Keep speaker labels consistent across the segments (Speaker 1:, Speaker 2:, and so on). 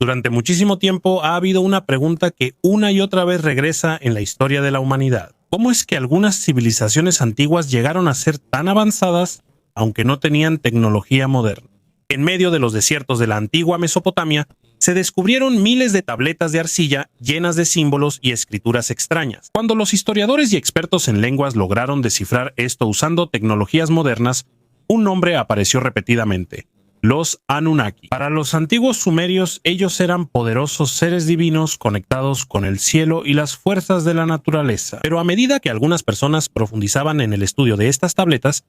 Speaker 1: Durante muchísimo tiempo ha habido una pregunta que una y otra vez regresa en la historia de la humanidad. ¿Cómo es que algunas civilizaciones antiguas llegaron a ser tan avanzadas, aunque no tenían tecnología moderna? En medio de los desiertos de la antigua Mesopotamia, se descubrieron miles de tabletas de arcilla llenas de símbolos y escrituras extrañas. Cuando los historiadores y expertos en lenguas lograron descifrar esto usando tecnologías modernas, un nombre apareció repetidamente: los Anunnaki. Para los antiguos sumerios, ellos eran poderosos seres divinos conectados con el cielo y las fuerzas de la naturaleza. Pero a medida que algunas personas profundizaban en el estudio de estas tabletas,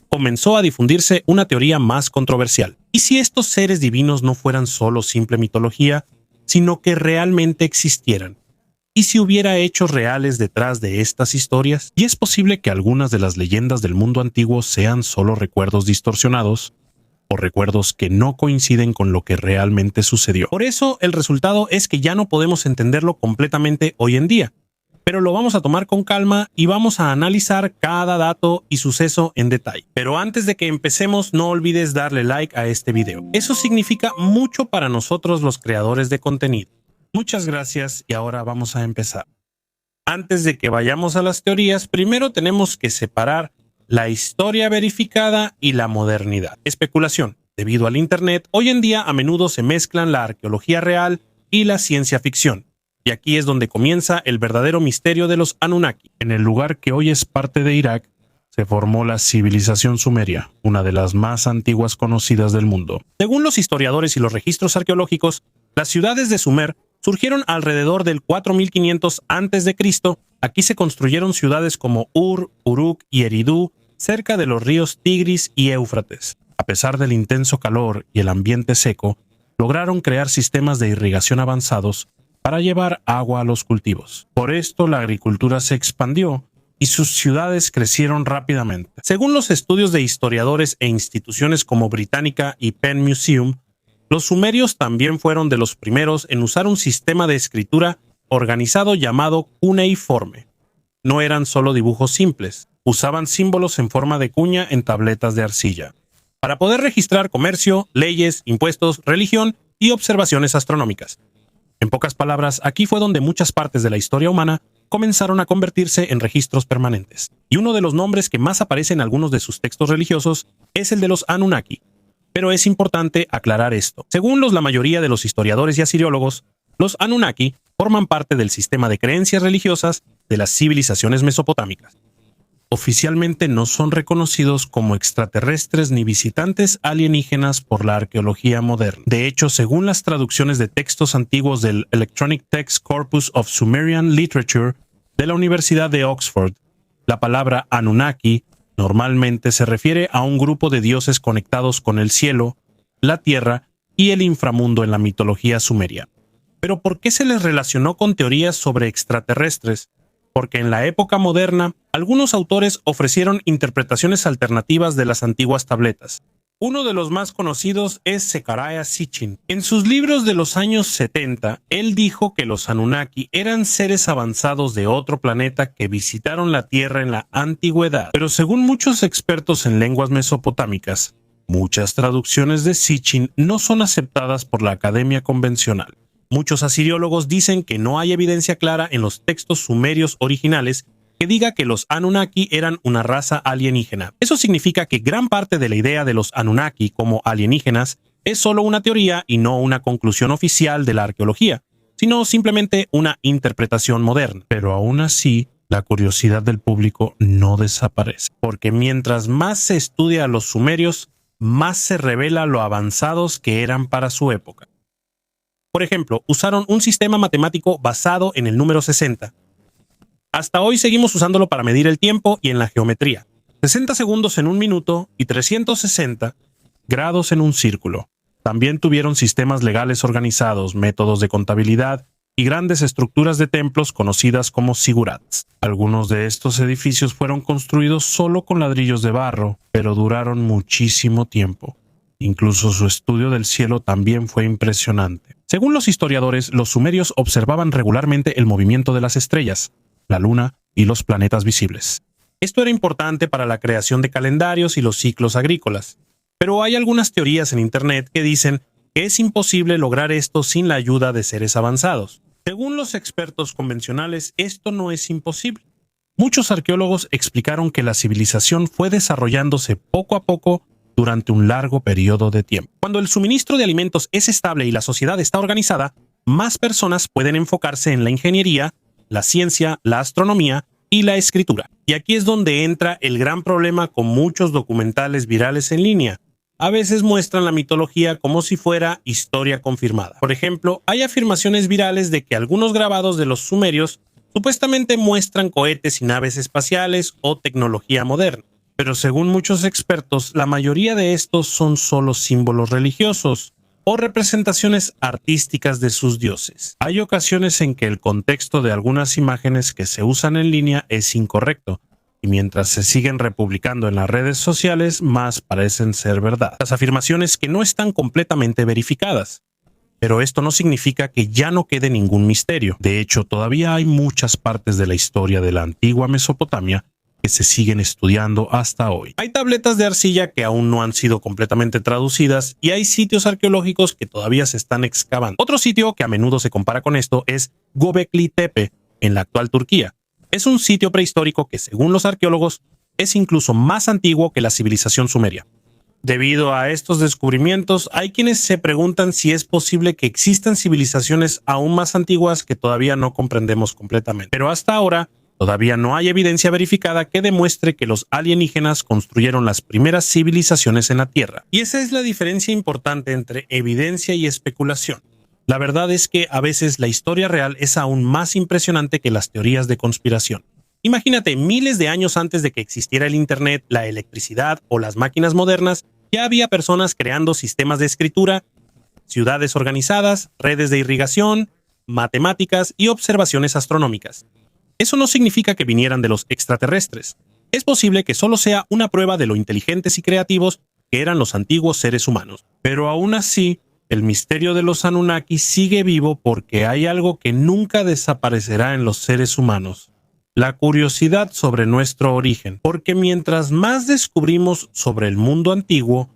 Speaker 1: comenzó a difundirse una teoría más controversial. ¿Y si estos seres divinos no fueran solo simple mitología, sino que realmente existieran? ¿Y si hubiera hechos reales detrás de estas historias? ¿Y es posible que algunas de las leyendas del mundo antiguo sean solo recuerdos distorsionados, o recuerdos que no coinciden con lo que realmente sucedió? Por eso, el resultado es que ya no podemos entenderlo completamente hoy en día, pero lo vamos a tomar con calma y vamos a analizar cada dato y suceso en detalle. Pero antes de que empecemos, no olvides darle like a este video. Eso significa mucho para nosotros los creadores de contenido. Muchas gracias y ahora vamos a empezar. Antes de que vayamos a las teorías, primero tenemos que separar la historia verificada y la modernidad. Especulación. Debido al Internet, hoy en día a menudo se mezclan la arqueología real y la ciencia ficción. Y aquí es donde comienza el verdadero misterio de los Anunnaki. En el lugar que hoy es parte de Irak, se formó la civilización sumeria, una de las más antiguas conocidas del mundo. Según los historiadores y los registros arqueológicos, las ciudades de Sumer surgieron alrededor del 4500 a.C. Aquí se construyeron ciudades como Ur, Uruk y Eridu, cerca de los ríos Tigris y Éufrates. A pesar del intenso calor y el ambiente seco, lograron crear sistemas de irrigación avanzados para llevar agua a los cultivos. Por esto la agricultura se expandió y sus ciudades crecieron rápidamente. Según los estudios de historiadores e instituciones como Británica y Penn Museum, los sumerios también fueron de los primeros en usar un sistema de escritura organizado llamado cuneiforme. No eran solo dibujos simples, usaban símbolos en forma de cuña en tabletas de arcilla, para poder registrar comercio, leyes, impuestos, religión y observaciones astronómicas. En pocas palabras, aquí fue donde muchas partes de la historia humana comenzaron a convertirse en registros permanentes. Y uno de los nombres que más aparece en algunos de sus textos religiosos es el de los Anunnaki. Pero es importante aclarar esto. Según la mayoría de los historiadores y asiriólogos, los Anunnaki forman parte del sistema de creencias religiosas de las civilizaciones mesopotámicas. Oficialmente no son reconocidos como extraterrestres ni visitantes alienígenas por la arqueología moderna. De hecho, según las traducciones de textos antiguos del Electronic Text Corpus of Sumerian Literature de la Universidad de Oxford, la palabra Anunnaki normalmente se refiere a un grupo de dioses conectados con el cielo, la tierra y el inframundo en la mitología sumeria. Pero ¿por qué se les relacionó con teorías sobre extraterrestres? Porque en la época moderna, algunos autores ofrecieron interpretaciones alternativas de las antiguas tabletas. Uno de los más conocidos es Zecharia Sitchin. En sus libros de los años 70, él dijo que los Anunnaki eran seres avanzados de otro planeta que visitaron la Tierra en la antigüedad. Pero según muchos expertos en lenguas mesopotámicas, muchas traducciones de Sitchin no son aceptadas por la academia convencional. Muchos asiriólogos dicen que no hay evidencia clara en los textos sumerios originales que diga que los Anunnaki eran una raza alienígena. Eso significa que gran parte de la idea de los Anunnaki como alienígenas es solo una teoría y no una conclusión oficial de la arqueología, sino simplemente una interpretación moderna. Pero aún así, la curiosidad del público no desaparece, porque mientras más se estudia a los sumerios, más se revela lo avanzados que eran para su época. Por ejemplo, usaron un sistema matemático basado en el número 60. Hasta hoy seguimos usándolo para medir el tiempo y en la geometría. 60 segundos en un minuto y 360 grados en un círculo. También tuvieron sistemas legales organizados, métodos de contabilidad y grandes estructuras de templos conocidas como zigurats. Algunos de estos edificios fueron construidos solo con ladrillos de barro, pero duraron muchísimo tiempo. Incluso su estudio del cielo también fue impresionante. Según los historiadores, los sumerios observaban regularmente el movimiento de las estrellas, la luna y los planetas visibles. Esto era importante para la creación de calendarios y los ciclos agrícolas. Pero hay algunas teorías en Internet que dicen que es imposible lograr esto sin la ayuda de seres avanzados. Según los expertos convencionales, esto no es imposible. Muchos arqueólogos explicaron que la civilización fue desarrollándose poco a poco durante un largo periodo de tiempo. Cuando el suministro de alimentos es estable y la sociedad está organizada, más personas pueden enfocarse en la ingeniería, la ciencia, la astronomía y la escritura. Y aquí es donde entra el gran problema con muchos documentales virales en línea. A veces muestran la mitología como si fuera historia confirmada. Por ejemplo, hay afirmaciones virales de que algunos grabados de los sumerios supuestamente muestran cohetes y naves espaciales o tecnología moderna. Pero según muchos expertos, la mayoría de estos son solo símbolos religiosos o representaciones artísticas de sus dioses. Hay ocasiones en que el contexto de algunas imágenes que se usan en línea es incorrecto, y mientras se siguen republicando en las redes sociales, más parecen ser verdad. Las afirmaciones que no están completamente verificadas. Pero esto no significa que ya no quede ningún misterio. De hecho, todavía hay muchas partes de la historia de la antigua Mesopotamia que se siguen estudiando hasta hoy. Hay tabletas de arcilla que aún no han sido completamente traducidas y hay sitios arqueológicos que todavía se están excavando. Otro sitio que a menudo se compara con esto es Göbekli Tepe, en la actual Turquía. Es un sitio prehistórico que, según los arqueólogos, es incluso más antiguo que la civilización sumeria. Debido a estos descubrimientos, hay quienes se preguntan si es posible que existan civilizaciones aún más antiguas que todavía no comprendemos completamente. Pero hasta ahora, todavía no hay evidencia verificada que demuestre que los alienígenas construyeron las primeras civilizaciones en la Tierra. Y esa es la diferencia importante entre evidencia y especulación. La verdad es que a veces la historia real es aún más impresionante que las teorías de conspiración. Imagínate, miles de años antes de que existiera el Internet, la electricidad o las máquinas modernas, ya había personas creando sistemas de escritura, ciudades organizadas, redes de irrigación, matemáticas y observaciones astronómicas. Eso no significa que vinieran de los extraterrestres. Es posible que solo sea una prueba de lo inteligentes y creativos que eran los antiguos seres humanos. Pero aún así, el misterio de los Anunnaki sigue vivo porque hay algo que nunca desaparecerá en los seres humanos. La curiosidad sobre nuestro origen, porque mientras más descubrimos sobre el mundo antiguo,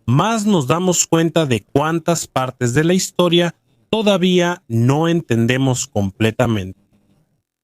Speaker 1: más nos damos cuenta de cuántas partes de la historia todavía no entendemos completamente.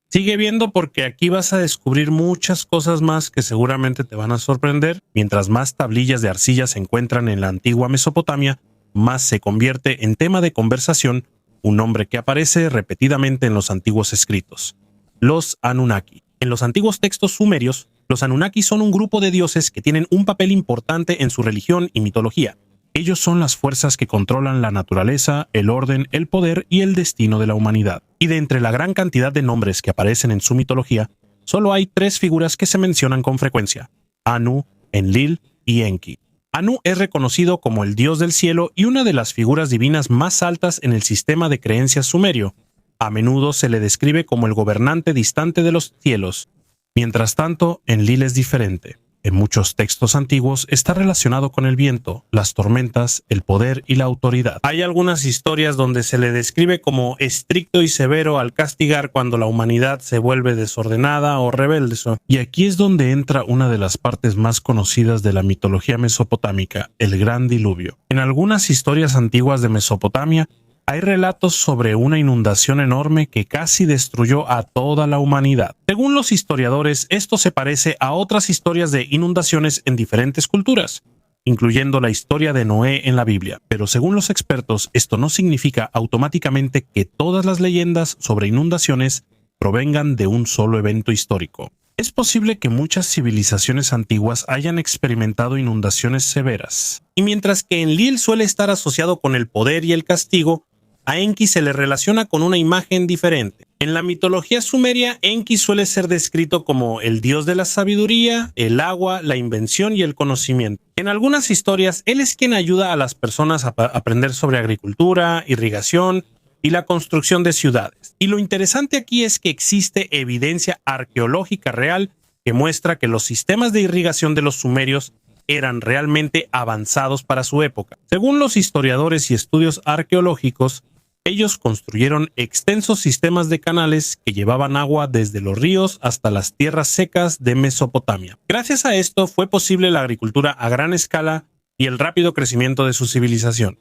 Speaker 1: Sigue viendo porque aquí vas a descubrir muchas cosas más que seguramente te van a sorprender. Mientras más tablillas de arcilla se encuentran en la antigua Mesopotamia, más se convierte en tema de conversación un nombre que aparece repetidamente en los antiguos escritos: los Anunnaki. En los antiguos textos sumerios, los Anunnaki son un grupo de dioses que tienen un papel importante en su religión y mitología. Ellos son las fuerzas que controlan la naturaleza, el orden, el poder y el destino de la humanidad. Y de entre la gran cantidad de nombres que aparecen en su mitología, solo hay 3 figuras que se mencionan con frecuencia: Anu, Enlil y Enki. Anu es reconocido como el dios del cielo y una de las figuras divinas más altas en el sistema de creencias sumerio. A menudo se le describe como el gobernante distante de los cielos. Mientras tanto, Enlil es diferente. En muchos textos antiguos está relacionado con el viento, las tormentas, el poder y la autoridad. Hay algunas historias donde se le describe como estricto y severo al castigar cuando la humanidad se vuelve desordenada o rebelde. Y aquí es donde entra una de las partes más conocidas de la mitología mesopotámica, el Gran Diluvio. En algunas historias antiguas de Mesopotamia, hay relatos sobre una inundación enorme que casi destruyó a toda la humanidad. Según los historiadores, esto se parece a otras historias de inundaciones en diferentes culturas, incluyendo la historia de Noé en la Biblia. Pero según los expertos, esto no significa automáticamente que todas las leyendas sobre inundaciones provengan de un solo evento histórico. Es posible que muchas civilizaciones antiguas hayan experimentado inundaciones severas. Y mientras que Enlil suele estar asociado con el poder y el castigo, a Enki se le relaciona con una imagen diferente. En la mitología sumeria, Enki suele ser descrito como el dios de la sabiduría, el agua, la invención y el conocimiento. En algunas historias, él es quien ayuda a las personas a aprender sobre agricultura, irrigación y la construcción de ciudades. Y lo interesante aquí es que existe evidencia arqueológica real que muestra que los sistemas de irrigación de los sumerios eran realmente avanzados para su época. Según los historiadores y estudios arqueológicos, ellos construyeron extensos sistemas de canales que llevaban agua desde los ríos hasta las tierras secas de Mesopotamia. Gracias a esto fue posible la agricultura a gran escala y el rápido crecimiento de su civilización.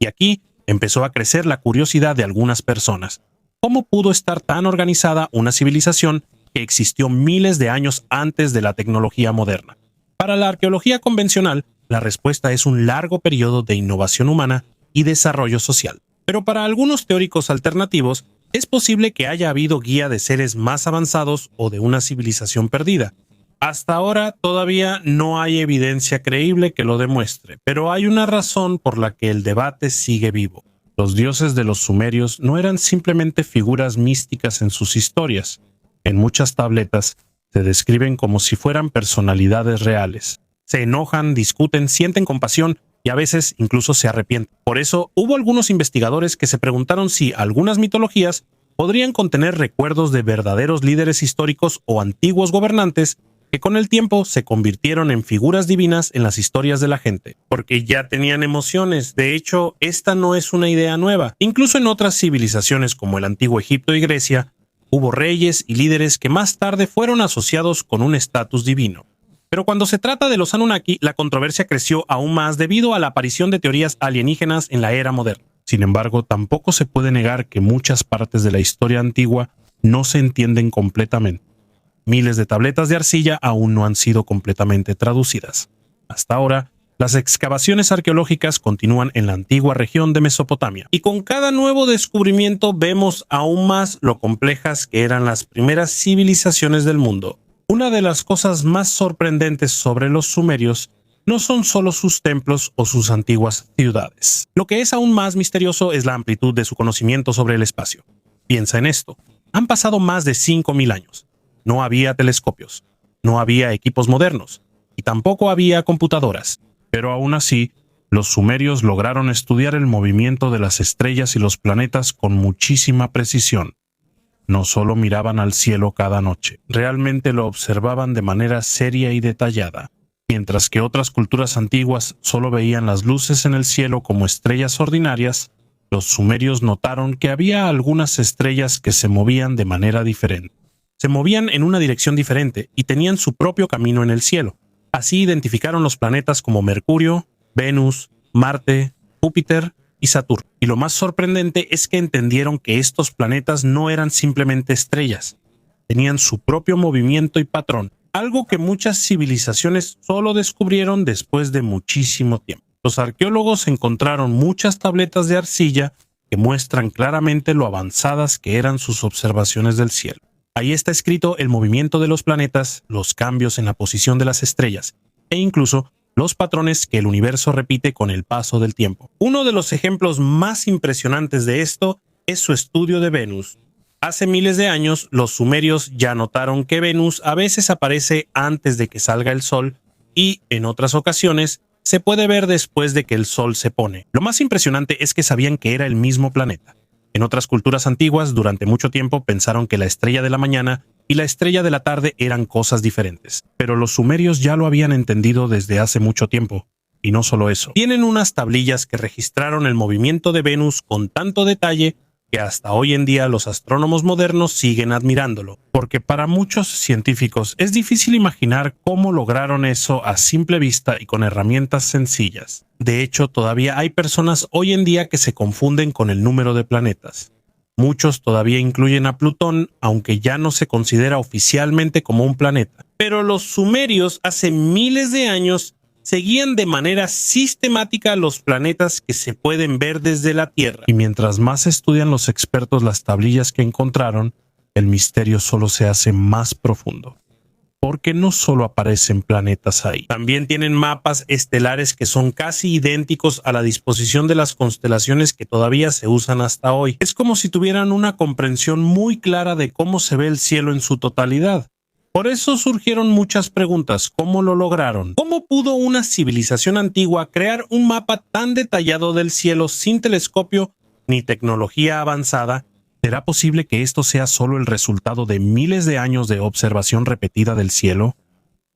Speaker 1: Y aquí empezó a crecer la curiosidad de algunas personas. ¿Cómo pudo estar tan organizada una civilización que existió miles de años antes de la tecnología moderna? Para la arqueología convencional, la respuesta es un largo periodo de innovación humana y desarrollo social. Pero para algunos teóricos alternativos, es posible que haya habido guía de seres más avanzados o de una civilización perdida. Hasta ahora todavía no hay evidencia creíble que lo demuestre, pero hay una razón por la que el debate sigue vivo. Los dioses de los sumerios no eran simplemente figuras místicas en sus historias. En muchas tabletas se describen como si fueran personalidades reales. Se enojan, discuten, sienten compasión y a veces incluso se arrepienten. Por eso, hubo algunos investigadores que se preguntaron si algunas mitologías podrían contener recuerdos de verdaderos líderes históricos o antiguos gobernantes que con el tiempo se convirtieron en figuras divinas en las historias de la gente, porque ya tenían emociones. De hecho, esta no es una idea nueva. Incluso en otras civilizaciones como el antiguo Egipto y Grecia, hubo reyes y líderes que más tarde fueron asociados con un estatus divino. Pero cuando se trata de los Anunnaki, la controversia creció aún más debido a la aparición de teorías alienígenas en la era moderna. Sin embargo, tampoco se puede negar que muchas partes de la historia antigua no se entienden completamente. Miles de tabletas de arcilla aún no han sido completamente traducidas. Hasta ahora, las excavaciones arqueológicas continúan en la antigua región de Mesopotamia, y con cada nuevo descubrimiento vemos aún más lo complejas que eran las primeras civilizaciones del mundo. Una de las cosas más sorprendentes sobre los sumerios no son solo sus templos o sus antiguas ciudades. Lo que es aún más misterioso es la amplitud de su conocimiento sobre el espacio. Piensa en esto. Han pasado más de 5.000 años. No había telescopios, no había equipos modernos y tampoco había computadoras. Pero aún así, los sumerios lograron estudiar el movimiento de las estrellas y los planetas con muchísima precisión. No solo miraban al cielo cada noche, realmente lo observaban de manera seria y detallada. Mientras que otras culturas antiguas solo veían las luces en el cielo como estrellas ordinarias, los sumerios notaron que había algunas estrellas que se movían de manera diferente. Se movían en una dirección diferente y tenían su propio camino en el cielo. Así identificaron los planetas como Mercurio, Venus, Marte, Júpiter y Saturno. Y lo más sorprendente es que entendieron que estos planetas no eran simplemente estrellas. Tenían su propio movimiento y patrón, algo que muchas civilizaciones solo descubrieron después de muchísimo tiempo. Los arqueólogos encontraron muchas tabletas de arcilla que muestran claramente lo avanzadas que eran sus observaciones del cielo. Ahí está escrito el movimiento de los planetas, los cambios en la posición de las estrellas e incluso los patrones que el universo repite con el paso del tiempo. Uno de los ejemplos más impresionantes de esto es su estudio de Venus. Hace miles de años, los sumerios ya notaron que Venus a veces aparece antes de que salga el sol y, en otras ocasiones, se puede ver después de que el sol se pone. Lo más impresionante es que sabían que era el mismo planeta. En otras culturas antiguas, durante mucho tiempo pensaron que la estrella de la mañana y la estrella de la tarde eran cosas diferentes. Pero los sumerios ya lo habían entendido desde hace mucho tiempo. Y no solo eso. Tienen unas tablillas que registraron el movimiento de Venus con tanto detalle que hasta hoy en día los astrónomos modernos siguen admirándolo. Porque para muchos científicos es difícil imaginar cómo lograron eso a simple vista y con herramientas sencillas. De hecho, todavía hay personas hoy en día que se confunden con el número de planetas. Muchos todavía incluyen a Plutón, aunque ya no se considera oficialmente como un planeta. Pero los sumerios hace miles de años seguían de manera sistemática los planetas que se pueden ver desde la Tierra. Y mientras más estudian los expertos las tablillas que encontraron, el misterio solo se hace más profundo. Porque no solo aparecen planetas ahí, también tienen mapas estelares que son casi idénticos a la disposición de las constelaciones que todavía se usan hasta hoy. Es como si tuvieran una comprensión muy clara de cómo se ve el cielo en su totalidad. Por eso surgieron muchas preguntas. ¿Cómo lo lograron? ¿Cómo pudo una civilización antigua crear un mapa tan detallado del cielo sin telescopio ni tecnología avanzada? ¿Será posible que esto sea solo el resultado de miles de años de observación repetida del cielo?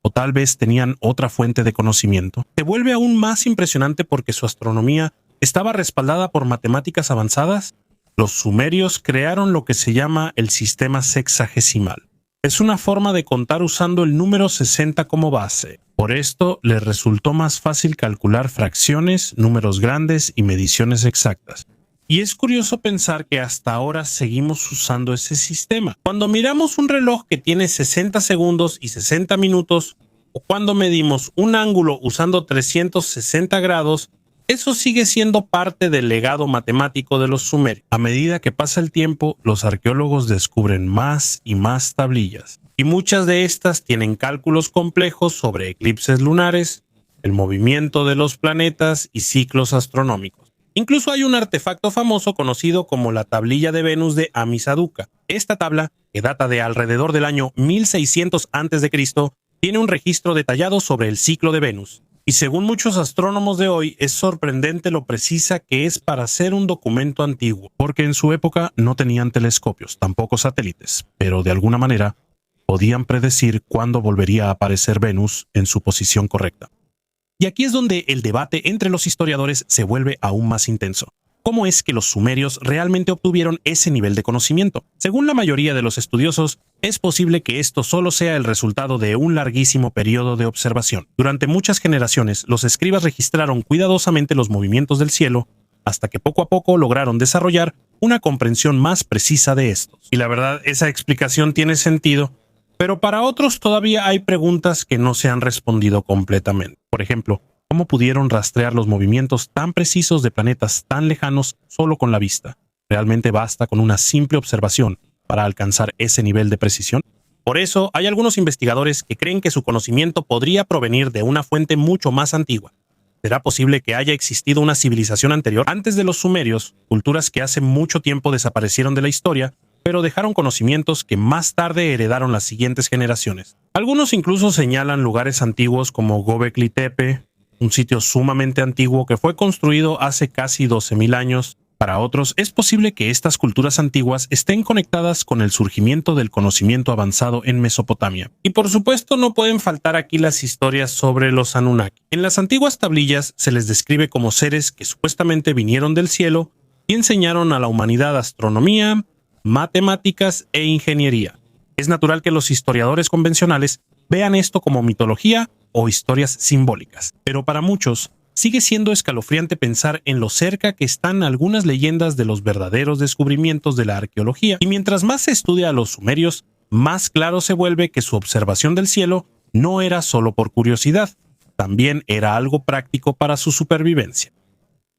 Speaker 1: ¿O tal vez tenían otra fuente de conocimiento? Se vuelve aún más impresionante porque su astronomía estaba respaldada por matemáticas avanzadas. Los sumerios crearon lo que se llama el sistema sexagesimal. Es una forma de contar usando el número 60 como base. Por esto les resultó más fácil calcular fracciones, números grandes y mediciones exactas. Y es curioso pensar que hasta ahora seguimos usando ese sistema. Cuando miramos un reloj que tiene 60 segundos y 60 minutos, o cuando medimos un ángulo usando 360 grados, eso sigue siendo parte del legado matemático de los sumerios. A medida que pasa el tiempo, los arqueólogos descubren más y más tablillas, y muchas de estas tienen cálculos complejos sobre eclipses lunares, el movimiento de los planetas y ciclos astronómicos. Incluso hay un artefacto famoso conocido como la tablilla de Venus de Ammisaduqa. Esta tabla, que data de alrededor del año 1600 a.C., tiene un registro detallado sobre el ciclo de Venus. Y según muchos astrónomos de hoy, es sorprendente lo precisa que es para ser un documento antiguo, porque en su época no tenían telescopios, tampoco satélites, pero de alguna manera podían predecir cuándo volvería a aparecer Venus en su posición correcta. Y aquí es donde el debate entre los historiadores se vuelve aún más intenso. ¿Cómo es que los sumerios realmente obtuvieron ese nivel de conocimiento? Según la mayoría de los estudiosos, es posible que esto solo sea el resultado de un larguísimo periodo de observación. Durante muchas generaciones, los escribas registraron cuidadosamente los movimientos del cielo, hasta que poco a poco lograron desarrollar una comprensión más precisa de estos. Y la verdad, esa explicación tiene sentido, pero para otros todavía hay preguntas que no se han respondido completamente. Por ejemplo, ¿cómo pudieron rastrear los movimientos tan precisos de planetas tan lejanos solo con la vista? ¿Realmente basta con una simple observación para alcanzar ese nivel de precisión? Por eso, hay algunos investigadores que creen que su conocimiento podría provenir de una fuente mucho más antigua. ¿Será posible que haya existido una civilización anterior antes de los sumerios, culturas que hace mucho tiempo desaparecieron de la historia, pero dejaron conocimientos que más tarde heredaron las siguientes generaciones? Algunos incluso señalan lugares antiguos como Göbekli Tepe, un sitio sumamente antiguo que fue construido hace casi 12.000 años. Para otros, es posible que estas culturas antiguas estén conectadas con el surgimiento del conocimiento avanzado en Mesopotamia. Y por supuesto no pueden faltar aquí las historias sobre los Anunnaki. En las antiguas tablillas se les describe como seres que supuestamente vinieron del cielo y enseñaron a la humanidad astronomía, matemáticas e ingeniería. Es natural que los historiadores convencionales vean esto como mitología o historias simbólicas, pero para muchos sigue siendo escalofriante pensar en lo cerca que están algunas leyendas de los verdaderos descubrimientos de la arqueología, y mientras más se estudia a los sumerios, más claro se vuelve que su observación del cielo no era solo por curiosidad, también era algo práctico para su supervivencia.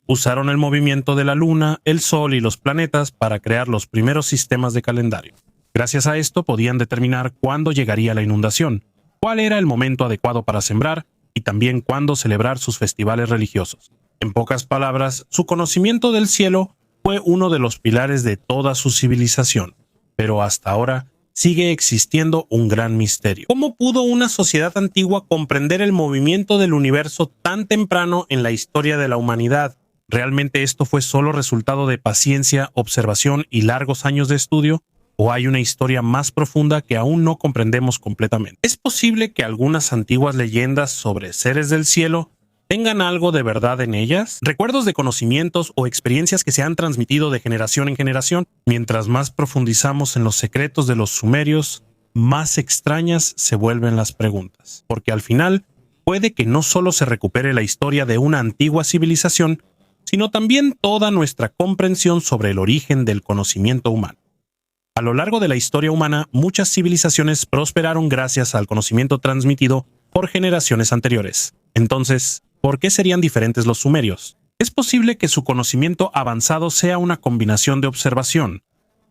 Speaker 1: Usaron el movimiento de la luna, el sol y los planetas para crear los primeros sistemas de calendario. Gracias a esto podían determinar cuándo llegaría la inundación, cuál era el momento adecuado para sembrar y también cuándo celebrar sus festivales religiosos. En pocas palabras, su conocimiento del cielo fue uno de los pilares de toda su civilización, pero hasta ahora sigue existiendo un gran misterio. ¿Cómo pudo una sociedad antigua comprender el movimiento del universo tan temprano en la historia de la humanidad? ¿Realmente esto fue solo resultado de paciencia, observación y largos años de estudio? ¿O hay una historia más profunda que aún no comprendemos completamente? ¿Es posible que algunas antiguas leyendas sobre seres del cielo tengan algo de verdad en ellas? ¿Recuerdos de conocimientos o experiencias que se han transmitido de generación en generación? Mientras más profundizamos en los secretos de los sumerios, más extrañas se vuelven las preguntas. Porque al final, puede que no solo se recupere la historia de una antigua civilización, sino también toda nuestra comprensión sobre el origen del conocimiento humano. A lo largo de la historia humana, muchas civilizaciones prosperaron gracias al conocimiento transmitido por generaciones anteriores. Entonces, ¿por qué serían diferentes los sumerios? Es posible que su conocimiento avanzado sea una combinación de observación,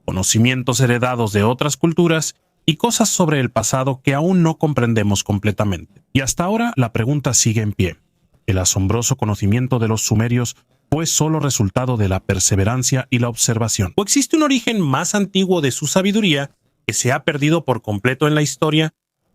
Speaker 1: conocimientos heredados de otras culturas y cosas sobre el pasado que aún no comprendemos completamente. Y hasta ahora la pregunta sigue en pie. ¿El asombroso conocimiento de los sumerios fue solo resultado de la perseverancia y la observación? ¿O existe un origen más antiguo de su sabiduría que se ha perdido por completo en la historia?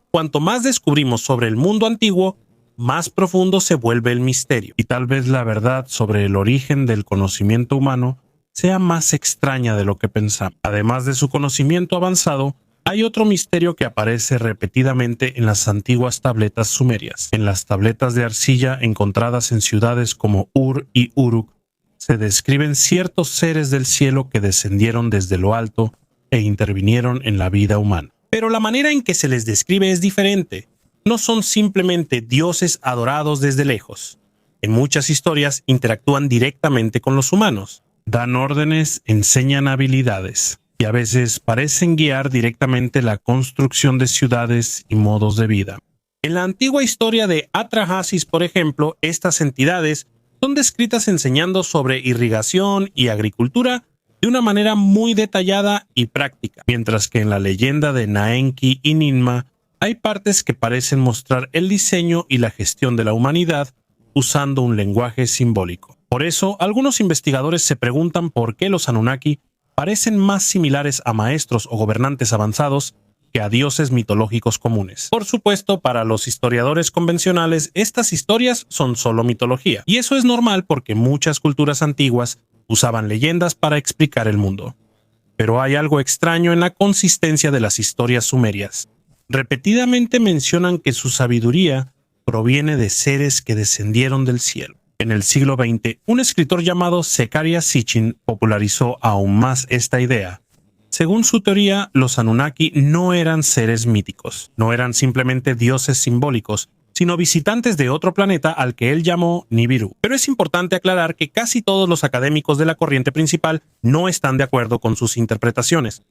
Speaker 1: Cuanto más descubrimos sobre el mundo antiguo, más profundo se vuelve el misterio. Y tal vez la verdad sobre el origen del conocimiento humano sea más extraña de lo que pensamos. Además de su conocimiento avanzado, hay otro misterio que aparece repetidamente en las antiguas tabletas sumerias. En las tabletas de arcilla encontradas en ciudades como Ur y Uruk, se describen ciertos seres del cielo que descendieron desde lo alto e intervinieron en la vida humana. Pero la manera en que se les describe es diferente. no son simplemente dioses adorados desde lejos. En muchas historias interactúan directamente con los humanos, dan órdenes, enseñan habilidades y a veces parecen guiar directamente la construcción de ciudades y modos de vida. En la antigua historia de Atrahasis, por ejemplo, estas entidades son descritas enseñando sobre irrigación y agricultura de una manera muy detallada y práctica, mientras que en la leyenda de Naenki y Ninma hay partes que parecen mostrar el diseño y la gestión de la humanidad usando un lenguaje simbólico. Por eso, algunos investigadores se preguntan por qué los Anunnaki parecen más similares a maestros o gobernantes avanzados que a dioses mitológicos comunes. Por supuesto, para los historiadores convencionales, estas historias son solo mitología, y eso es normal porque muchas culturas antiguas usaban leyendas para explicar el mundo. Pero hay algo extraño en la consistencia de las historias sumerias. Repetidamente mencionan que su sabiduría proviene de seres que descendieron del cielo. En el siglo XX, un escritor llamado Zecharia Sitchin popularizó aún más esta idea. Según su teoría, los Anunnaki no eran seres míticos, no eran simplemente dioses simbólicos, sino visitantes de otro planeta al que él llamó Nibiru. Pero es importante aclarar que casi todos los académicos de la corriente principal no están de acuerdo con sus interpretaciones.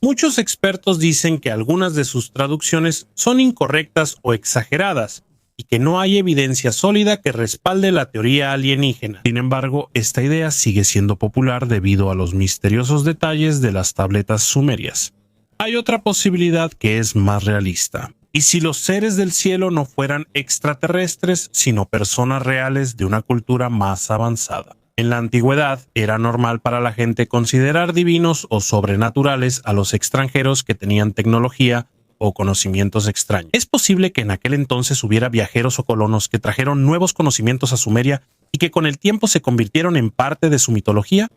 Speaker 1: Muchos expertos dicen que algunas de sus traducciones son incorrectas o exageradas, y que no hay evidencia sólida que respalde la teoría alienígena. Sin embargo, esta idea sigue siendo popular debido a los misteriosos detalles de las tabletas sumerias. Hay otra posibilidad que es más realista. ¿Y si los seres del cielo no fueran extraterrestres, sino personas reales de una cultura más avanzada? En la antigüedad, era normal para la gente considerar divinos o sobrenaturales a los extranjeros que tenían tecnología o conocimientos extraños. Es posible que en aquel entonces hubiera viajeros o colonos que trajeron nuevos conocimientos a Sumeria y que con el tiempo se convirtieron en parte de su mitología.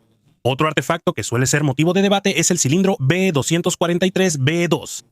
Speaker 1: Otro artefacto que suele ser motivo de debate es el cilindro B243-B2.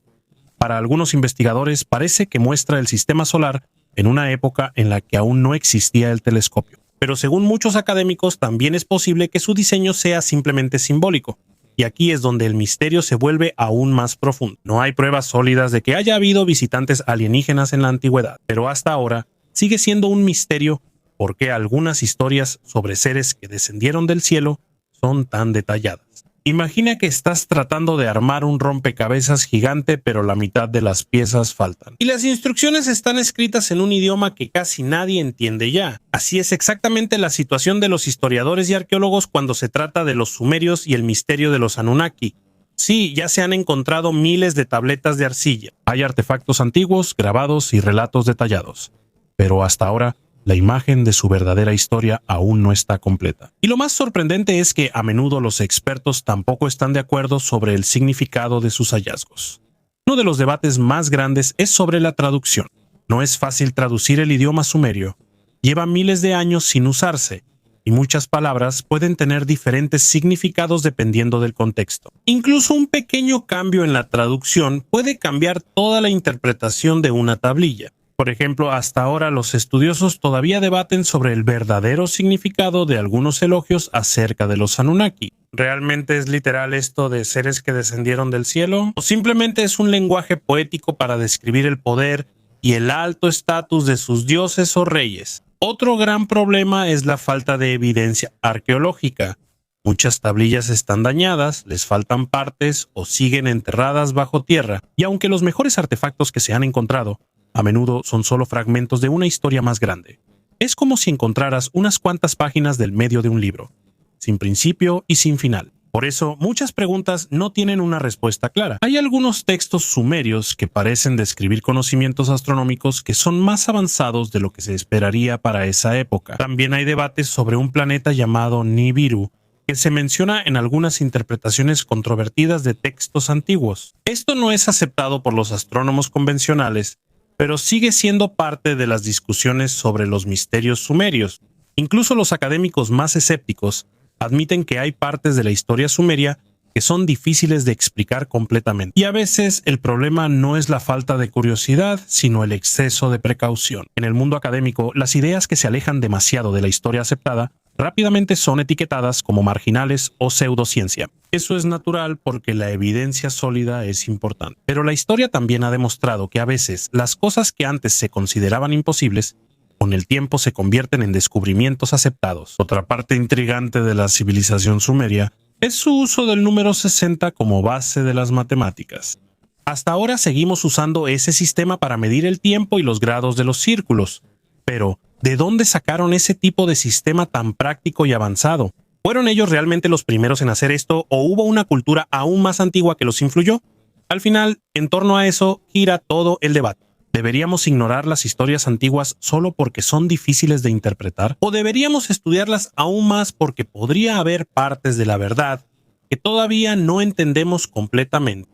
Speaker 1: Para algunos investigadores parece que muestra el sistema solar en una época en la que aún no existía el telescopio. Pero según muchos académicos también es posible que su diseño sea simplemente simbólico. Y aquí es donde el misterio se vuelve aún más profundo. No hay pruebas sólidas de que haya habido visitantes alienígenas en la antigüedad, pero hasta ahora sigue siendo un misterio por qué algunas historias sobre seres que descendieron del cielo son tan detalladas. Imagina que estás tratando de armar un rompecabezas gigante, pero la mitad de las piezas faltan. Y las instrucciones están escritas en un idioma que casi nadie entiende ya. Así es exactamente la situación de los historiadores y arqueólogos cuando se trata de los sumerios y el misterio de los Anunnaki. Sí, ya se han encontrado miles de tabletas de arcilla. Hay artefactos antiguos, grabados y relatos detallados. Pero hasta ahora, la imagen de su verdadera historia aún no está completa. Y lo más sorprendente es que a menudo los expertos tampoco están de acuerdo sobre el significado de sus hallazgos. Uno de los debates más grandes es sobre la traducción. No es fácil traducir el idioma sumerio. Lleva miles de años sin usarse, y muchas palabras pueden tener diferentes significados dependiendo del contexto. Incluso un pequeño cambio en la traducción puede cambiar toda la interpretación de una tablilla. Por ejemplo, hasta ahora los estudiosos todavía debaten sobre el verdadero significado de algunos elogios acerca de los Anunnaki. ¿Realmente es literal esto de seres que descendieron del cielo? ¿O simplemente es un lenguaje poético para describir el poder y el alto estatus de sus dioses o reyes? Otro gran problema es la falta de evidencia arqueológica. Muchas tablillas están dañadas, les faltan partes o siguen enterradas bajo tierra, y aunque los mejores artefactos que se han encontrado a menudo son solo fragmentos de una historia más grande. Es como si encontraras unas cuantas páginas del medio de un libro, sin principio y sin final. Por eso, muchas preguntas no tienen una respuesta clara. Hay algunos textos sumerios que parecen describir conocimientos astronómicos que son más avanzados de lo que se esperaría para esa época. También hay debates sobre un planeta llamado Nibiru, que se menciona en algunas interpretaciones controvertidas de textos antiguos. Esto no es aceptado por los astrónomos convencionales, pero sigue siendo parte de las discusiones sobre los misterios sumerios. Incluso los académicos más escépticos admiten que hay partes de la historia sumeria que son difíciles de explicar completamente. Y a veces el problema no es la falta de curiosidad, sino el exceso de precaución. En el mundo académico, las ideas que se alejan demasiado de la historia aceptada rápidamente son etiquetadas como marginales o pseudociencia. Eso es natural porque la evidencia sólida es importante. Pero la historia también ha demostrado que a veces las cosas que antes se consideraban imposibles, con el tiempo se convierten en descubrimientos aceptados. Otra parte intrigante de la civilización sumeria es su uso del número 60 como base de las matemáticas. Hasta ahora seguimos usando ese sistema para medir el tiempo y los grados de los círculos. Pero, ¿de dónde sacaron ese tipo de sistema tan práctico y avanzado? ¿Fueron ellos realmente los primeros en hacer esto o hubo una cultura aún más antigua que los influyó? Al final, en torno a eso gira todo el debate. ¿Deberíamos ignorar las historias antiguas solo porque son difíciles de interpretar? ¿O deberíamos estudiarlas aún más porque podría haber partes de la verdad que todavía no entendemos completamente?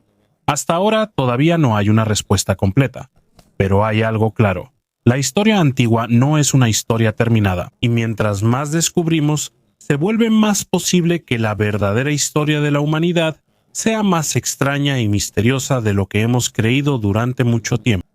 Speaker 1: Hasta ahora todavía no hay una respuesta completa, pero hay algo claro. La historia antigua no es una historia terminada, y mientras más descubrimos, se vuelve más posible que la verdadera historia de la humanidad sea más extraña y misteriosa de lo que hemos creído durante mucho tiempo.